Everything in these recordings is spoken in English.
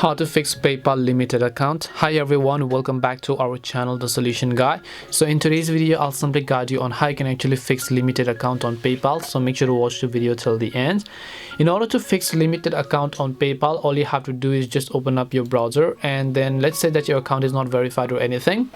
How to fix PayPal limited account. Hi everyone, welcome back to our channel, The Solution Guy. So in today's video, I'll simply guide you on how you can actually fix limited account on PayPal. So make sure to watch the video till the end. In order to fix limited account on PayPal, all you have to do is just open up your browser, and then let's say that your account is not verified or anything,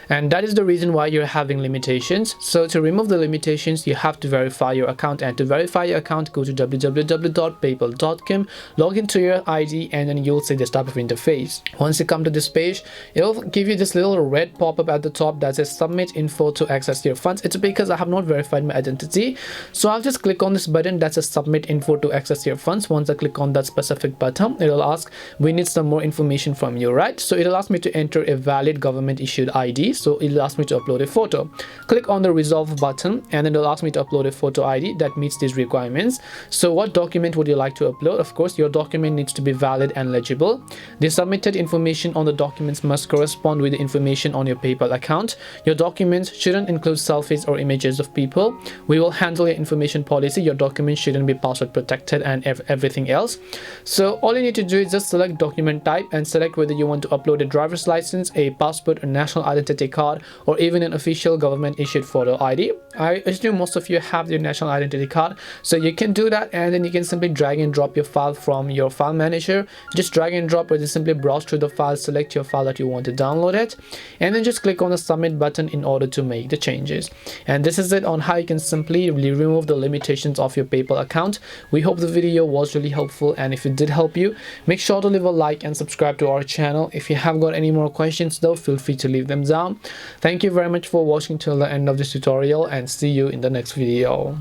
and that is the reason why you're having limitations. So to remove the limitations, you have to verify your account, and to verify your account, go to www.paypal.com, log into your ID, and then you'll see this type of interface. Once you come to this page, it'll give you this little red pop-up at the top that says submit info to access your funds. It's because I have not verified my identity, so I'll just click on this button that says submit info to access your funds. Once I click on that specific button, it'll ask, we need some more information from you, right? So it'll ask me to enter a valid government issued ID, so it'll ask me to upload a photo. Click on the resolve button, and then it'll ask me to upload a photo ID that meets these requirements. So what document would you like to upload? Of course, your document needs to be valid and legible. The submitted information on the documents must correspond with the information on your PayPal account. Your documents shouldn't include selfies or images of people. We will handle your information policy. Your document shouldn't be password protected and everything else. So all you need to do is just select document type and select whether you want to upload a driver's license, a passport, a national identity card, or even an official government issued photo ID. I assume most of you have your national identity card, so you can do that, and then you can simply drag and drop your file from your file manager. Just drag and drop, or just simply browse through the file, select your file that you want to download it, and then just click on the submit button in order to make the changes. And this is it on how you can simply remove the limitations of your PayPal account. We hope the video was really helpful, and if it did help you, make sure to leave a like and subscribe to our channel. If you have got any more questions though, feel free to leave them down. Thank you very much for watching till the end of this tutorial, and see you in the next video.